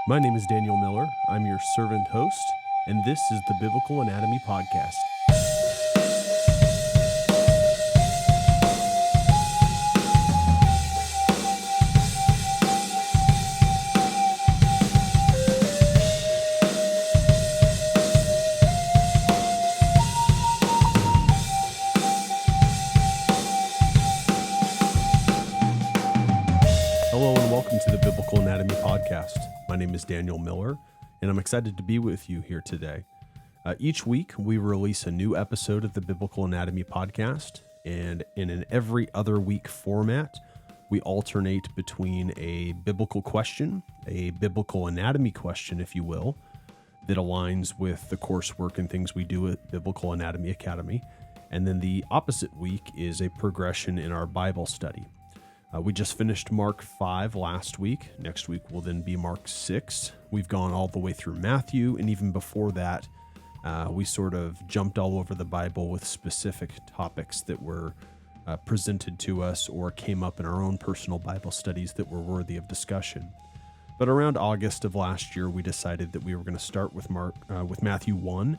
My name is Daniel Miller. I'm your servant host, and this is the Biblical Anatomy Podcast. Hello and welcome to the Biblical Anatomy Podcast. My name is Daniel Miller, and I'm excited to be with you here today. Each week, we release a new episode of the Biblical Anatomy Podcast, and in an every other week format, we alternate between a biblical question, a biblical anatomy question, if you will, that aligns with the coursework and things we do at Biblical Anatomy Academy, and then the opposite week is a progression in our Bible study. We just finished Mark 5 last week. Next week will then be Mark 6. We've gone all the way through Matthew, and even before that, we sort of jumped all over the Bible with specific topics that were presented to us or came up in our own personal Bible studies that were worthy of discussion. But around August of last year, we decided that we were going to start with Matthew 1,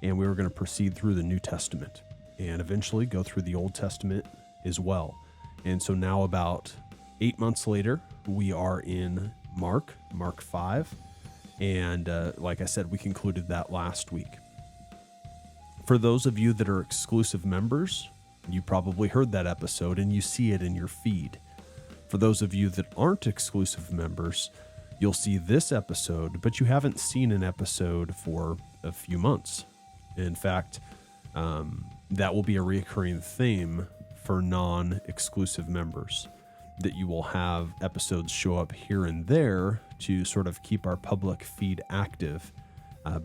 and we were going to proceed through the New Testament and eventually go through the Old Testament as well. And so now about 8 months later, we are in Mark 5. And like I said, we concluded that last week. For those of you that are exclusive members, you probably heard that episode and you see it in your feed. For those of you that aren't exclusive members, you'll see this episode, but you haven't seen an episode for a few months. In fact, that will be a recurring theme for non-exclusive members, that you will have episodes show up here and there to sort of keep our public feed active,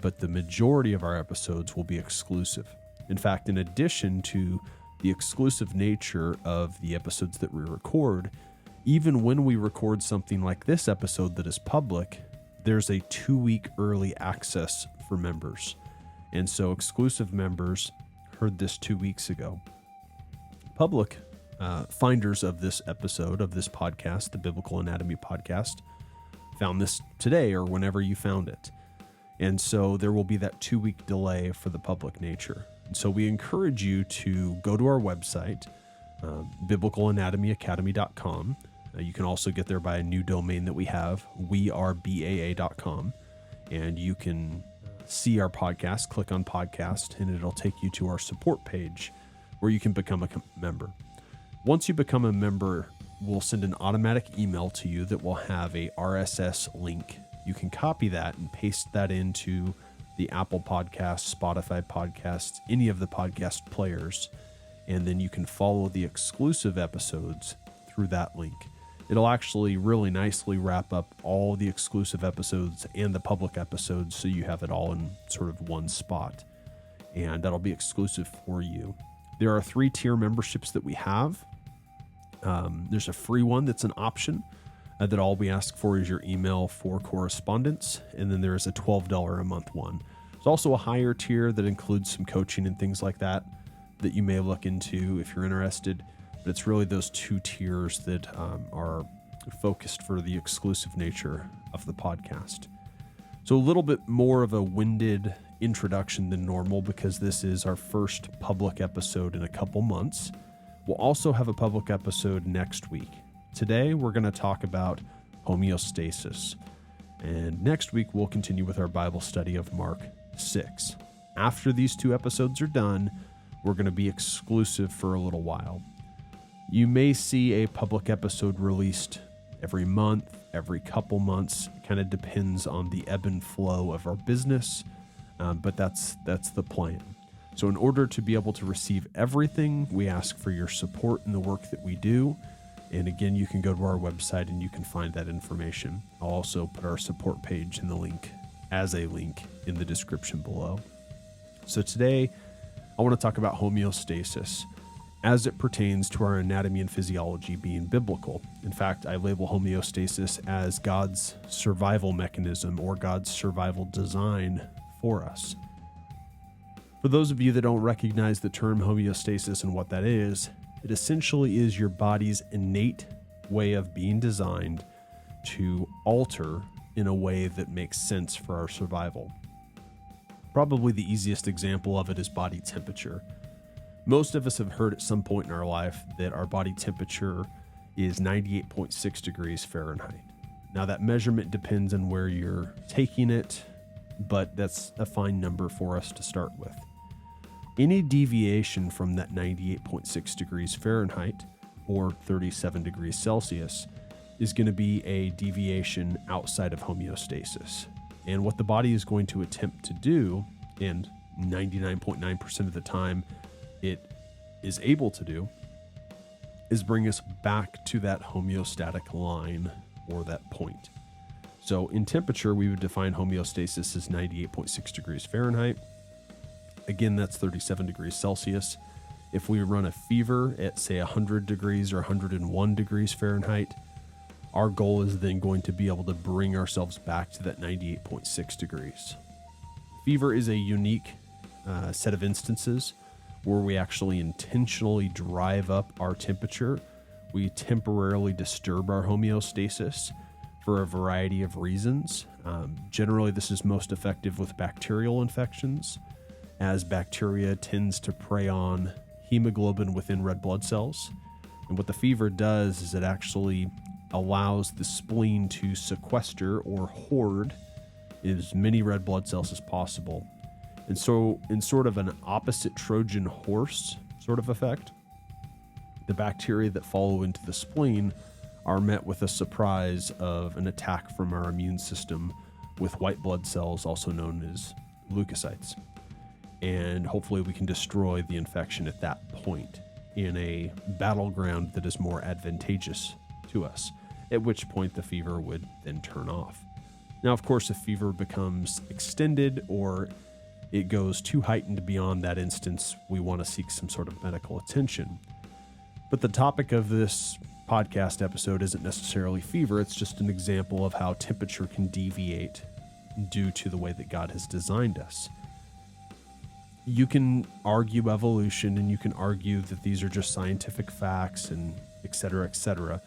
but the majority of our episodes will be exclusive. In fact, in addition to the exclusive nature of the episodes that we record, even when we record something like this episode that is public, there's a 2-week early access for members. And so exclusive members heard this 2 weeks ago. Public finders of this episode of this podcast, the Biblical Anatomy Podcast, found this today or whenever you found it. And so there will be that 2-week delay for the public nature. And so we encourage you to go to our website, biblicalanatomyacademy.com. You can also get there by a new domain that we have, wearebaa.com. And you can see our podcast, click on podcast, and it'll take you to our support page, where you can become a member. Once you become a member, we'll send an automatic email to you that will have a RSS link. You can copy that and paste that into the Apple Podcasts, Spotify Podcasts, any of the podcast players, and then you can follow the exclusive episodes through that link. It'll actually really nicely wrap up all the exclusive episodes and the public episodes, so you have it all in sort of one spot, and that'll be exclusive for you. There are 3-tier memberships that we have. There's a free one that's an option that all we ask for is your email for correspondence. And then there is a $12 a month one. There's also a higher tier that includes some coaching and things like that you may look into if you're interested. But it's really those 2 tiers that are focused for the exclusive nature of the podcast. So a little bit more of a winded introduction than normal because this is our first public episode in a couple months. We'll also have a public episode next week. Today, we're going to talk about homeostasis. And next week, we'll continue with our Bible study of Mark 6. After these 2 episodes are done, we're going to be exclusive for a little while. You may see a public episode released every month, every couple months. It kind of depends on the ebb and flow of our business. But that's the plan. So in order to be able to receive everything, we ask for your support in the work that we do. And again, you can go to our website and you can find that information. I'll also put our support page in the link as a link in the description below. So today, I want to talk about homeostasis as it pertains to our anatomy and physiology being biblical. In fact, I label homeostasis as God's survival mechanism or God's survival design for us. For those of you that don't recognize the term homeostasis and what that is, it essentially is your body's innate way of being designed to alter in a way that makes sense for our survival. Probably the easiest example of it is body temperature. Most of us have heard at some point in our life that our body temperature is 98.6 degrees Fahrenheit. Now that measurement depends on where you're taking it, but that's a fine number for us to start with. Any deviation from that 98.6 degrees Fahrenheit or 37 degrees Celsius is going to be a deviation outside of homeostasis. And what the body is going to attempt to do, and 99.9% of the time it is able to do, is bring us back to that homeostatic line or that point. So in temperature, we would define homeostasis as 98.6 degrees Fahrenheit. Again, that's 37 degrees Celsius. If we run a fever at, say, 100 degrees or 101 degrees Fahrenheit, our goal is then going to be able to bring ourselves back to that 98.6 degrees. Fever is a unique set of instances where we actually intentionally drive up our temperature. We temporarily disturb our homeostasis for a variety of reasons. Generally, this is most effective with bacterial infections, as bacteria tends to prey on hemoglobin within red blood cells. And what the fever does is it actually allows the spleen to sequester or hoard as many red blood cells as possible. And so in sort of an opposite Trojan horse sort of effect, the bacteria that follow into the spleen are met with a surprise of an attack from our immune system with white blood cells, also known as leukocytes. And hopefully we can destroy the infection at that point in a battleground that is more advantageous to us, at which point the fever would then turn off. Now, of course, if fever becomes extended or it goes too heightened beyond that instance, we want to seek some sort of medical attention. But the topic of this podcast episode isn't necessarily fever. It's just an example of how temperature can deviate due to the way that God has designed us. You can argue evolution and you can argue that these are just scientific facts and et cetera, et cetera.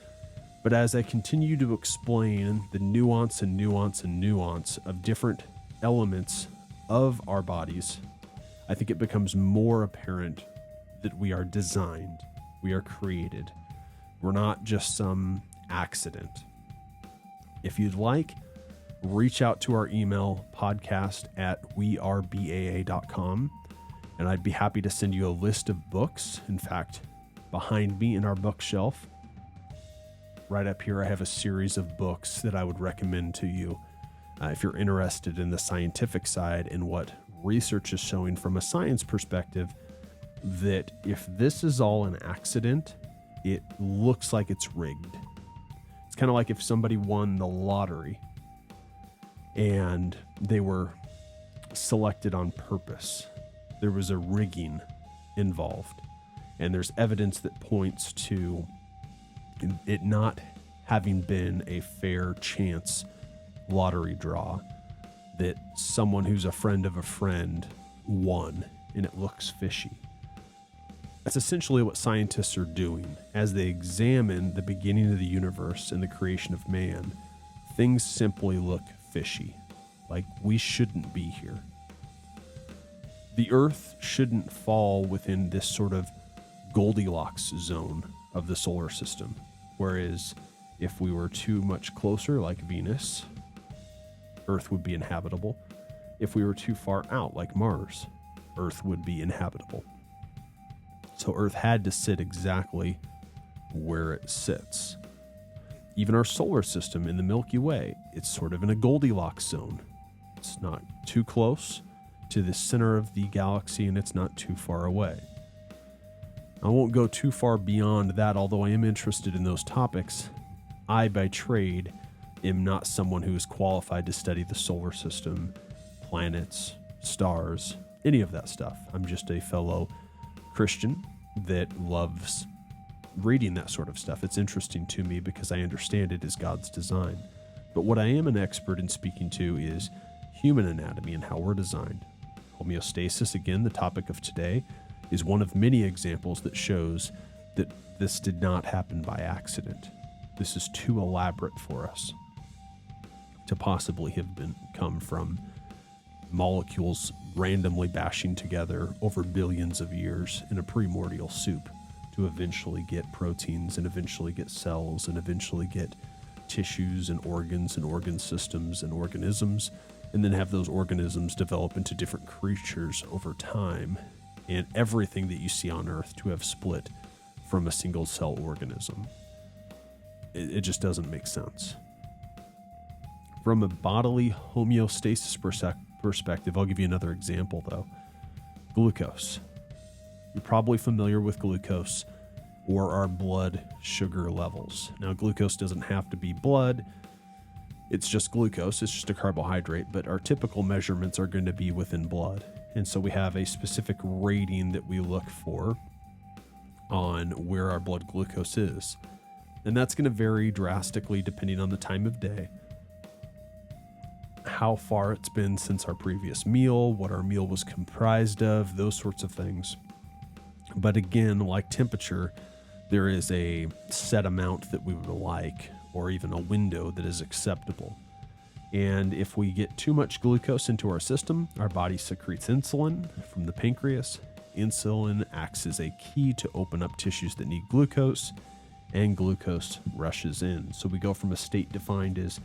But as I continue to explain the nuance of different elements of our bodies, I think it becomes more apparent that we are designed, we are created. We're not just some accident. If you'd like, reach out to our email, podcast@wearebaa.com, and I'd be happy to send you a list of books. In fact, behind me in our bookshelf, right up here, I have a series of books that I would recommend to you if you're interested in the scientific side and what research is showing from a science perspective, that if this is all an accident, it looks like it's rigged. It's kind of like if somebody won the lottery and they were selected on purpose. There was a rigging involved, and there's evidence that points to it not having been a fair chance lottery draw, that someone who's a friend of a friend won, and it looks fishy. That's essentially what scientists are doing as they examine the beginning of the universe and the creation of man. Things simply look fishy, like we shouldn't be here. The Earth shouldn't fall within this sort of Goldilocks zone of the solar system, whereas if we were too much closer, like Venus, Earth would be inhabitable. If we were too far out, like Mars, Earth would be inhabitable. So Earth had to sit exactly where it sits. Even our solar system in the Milky Way, it's sort of in a Goldilocks zone. It's not too close to the center of the galaxy, and it's not too far away. I won't go too far beyond that, although I am interested in those topics. I, by trade, am not someone who is qualified to study the solar system, planets, stars, any of that stuff. I'm just a fellow Christian that loves reading that sort of stuff. It's interesting to me because I understand it as God's design. But what I am an expert in speaking to is human anatomy and how we're designed. Homeostasis, again, the topic of today, is one of many examples that shows that this did not happen by accident. This is too elaborate for us. to possibly have come from molecules randomly bashing together over billions of years in a primordial soup to eventually get proteins and eventually get cells and eventually get tissues and organ systems and organisms, and then have those organisms develop into different creatures over time, and everything that you see on Earth to have split from a single cell organism. It just doesn't make sense. From a bodily homeostasis perspective, I'll give you another example though. Glucose. You're probably familiar with glucose or our blood sugar levels. Now, glucose doesn't have to be blood. It's just glucose. It's just a carbohydrate, but our typical measurements are going to be within blood. And so we have a specific rating that we look for on where our blood glucose is. And that's going to vary drastically depending on the time of day, how far it's been since our previous meal, what our meal was comprised of, those sorts of things. But again, like temperature, there is a set amount that we would like, or even a window that is acceptable. And if we get too much glucose into our system, our body secretes insulin from the pancreas. Insulin acts as a key to open up tissues that need glucose, and glucose rushes in. So we go from a state defined as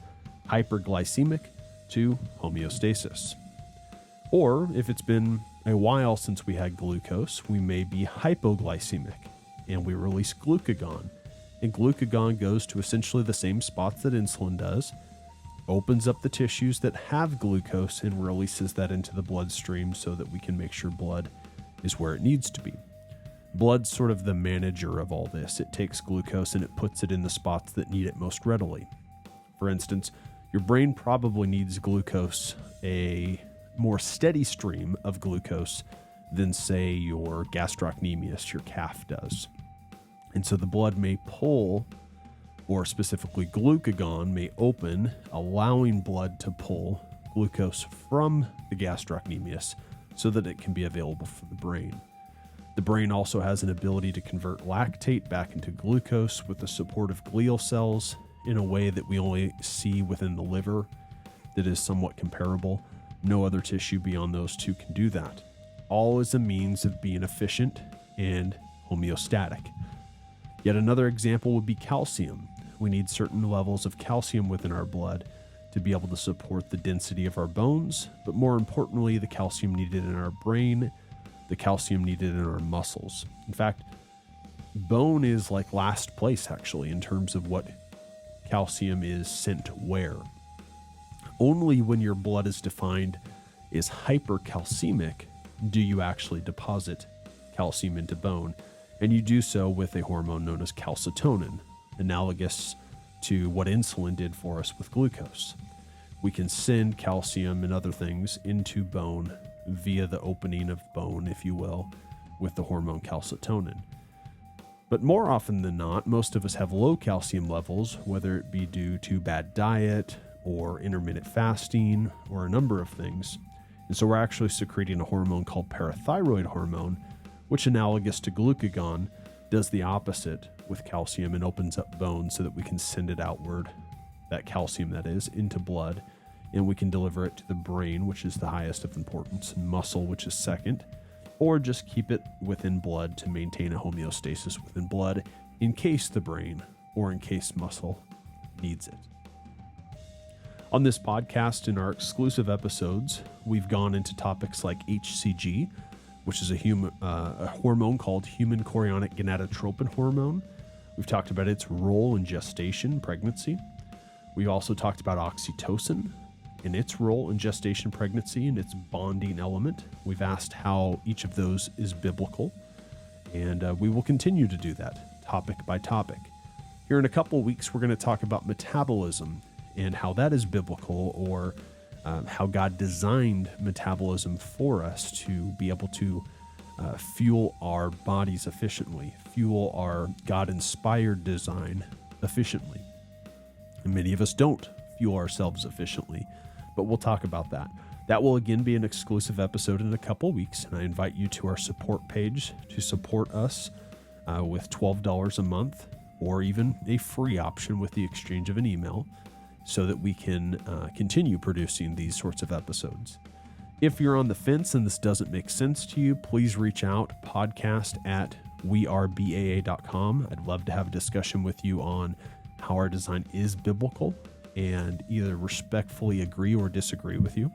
hyperglycemic to homeostasis. Or if it's been a while since we had glucose, we may be hypoglycemic and we release glucagon. And glucagon goes to essentially the same spots that insulin does, opens up the tissues that have glucose and releases that into the bloodstream so that we can make sure blood is where it needs to be. Blood's sort of the manager of all this. It takes glucose and it puts it in the spots that need it most readily. For instance, your brain probably needs glucose, a more steady stream of glucose than, say, your gastrocnemius, your calf, does. And so the blood may pull, or specifically glucagon may open, allowing blood to pull glucose from the gastrocnemius so that it can be available for the brain. The brain also has an ability to convert lactate back into glucose with the support of glial cells in a way that we only see within the liver that is somewhat comparable. No other tissue beyond those two can do that. All is a means of being efficient and homeostatic. Yet another example would be calcium. We need certain levels of calcium within our blood to be able to support the density of our bones, but more importantly, the calcium needed in our brain, the calcium needed in our muscles. In fact, bone is like last place actually in terms of what calcium is sent where. Only when your blood is defined as hypercalcemic do you actually deposit calcium into bone, and you do so with a hormone known as calcitonin, analogous to what insulin did for us with glucose. We can send calcium and other things into bone via the opening of bone, if you will, with the hormone calcitonin. But more often than not, most of us have low calcium levels, whether it be due to bad diet or intermittent fasting or a number of things. And so we're actually secreting a hormone called parathyroid hormone, which, analogous to glucagon, does the opposite with calcium and opens up bone so that we can send it outward, that calcium that is, into blood, and we can deliver it to the brain, which is the highest of importance, and muscle, which is second, or just keep it within blood to maintain a homeostasis within blood in case the brain or in case muscle needs it. On this podcast, in our exclusive episodes, we've gone into topics like HCG, which is a hormone called human chorionic gonadotropin hormone. We've talked about its role in gestation, pregnancy. We've also talked about oxytocin and its role in gestation, pregnancy, and its bonding element. We've asked how each of those is biblical, and we will continue to do that topic by topic. Here in a couple of weeks, we're going to talk about metabolism and how that is biblical, or how God designed metabolism for us to be able to fuel our bodies efficiently, fuel our God-inspired design efficiently. And many of us don't fuel ourselves efficiently, but we'll talk about that. That will again be an exclusive episode in a couple weeks, and I invite you to our support page to support us with $12 a month, or even a free option with the exchange of an email. so that we can continue producing these sorts of episodes. If you're on the fence and this doesn't make sense to you, please reach out, podcast@wearebaa.com. I'd love to have a discussion with you on how our design is biblical and either respectfully agree or disagree with you.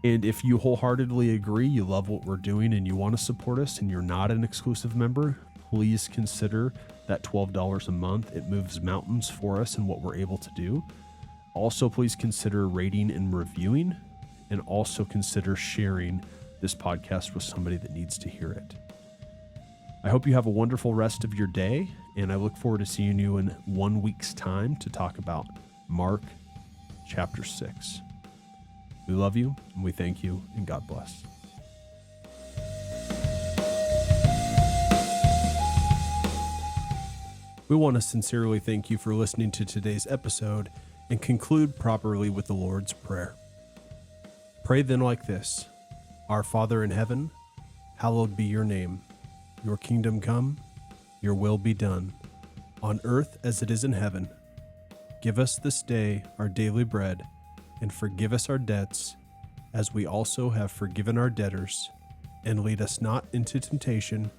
And if you wholeheartedly agree, you love what we're doing and you want to support us and you're not an exclusive member, please consider that $12 a month. It moves mountains for us and what we're able to do. Also, please consider rating and reviewing, and also consider sharing this podcast with somebody that needs to hear it. I hope you have a wonderful rest of your day, and I look forward to seeing you in 1 week's time to talk about Mark chapter 6. We love you, and we thank you, and God bless. We want to sincerely thank you for listening to today's episode and conclude properly with the Lord's Prayer. Pray then like this: Our Father in heaven, hallowed be your name. Your kingdom come, your will be done, on earth as it is in heaven. Give us this day our daily bread, and forgive us our debts, as we also have forgiven our debtors. And lead us not into temptation,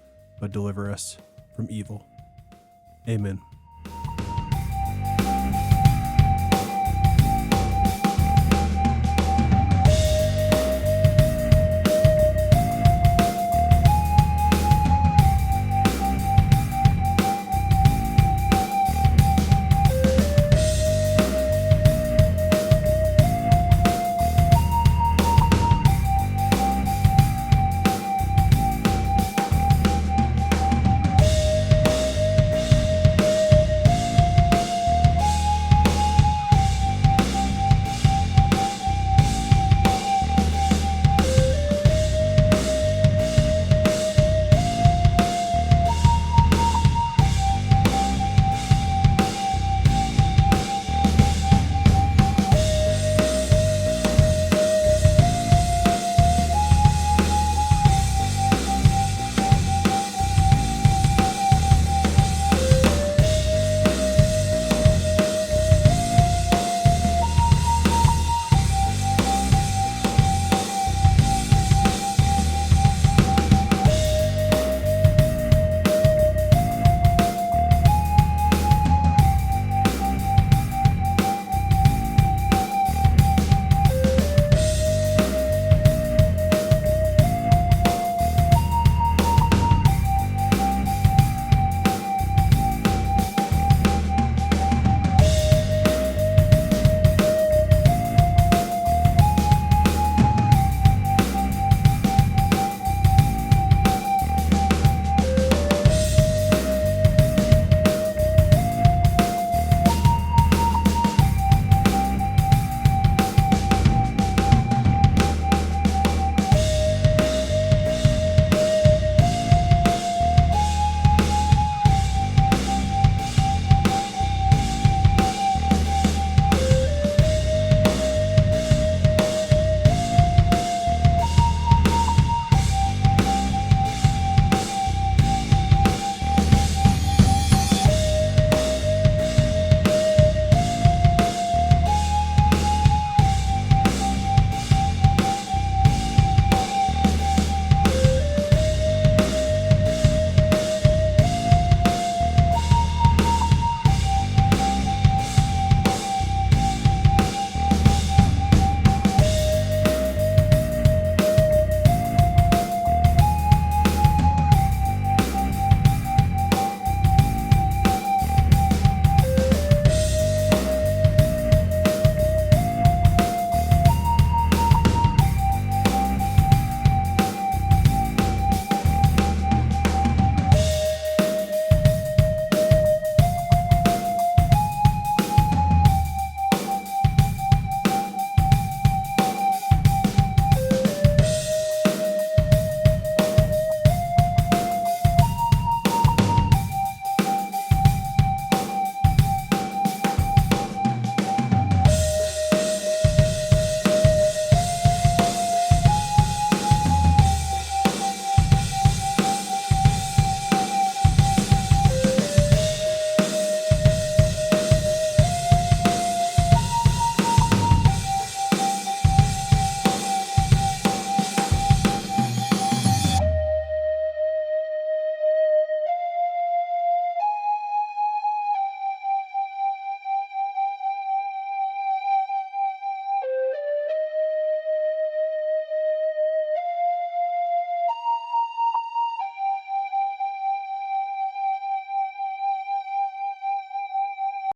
but deliver us from evil. Amen.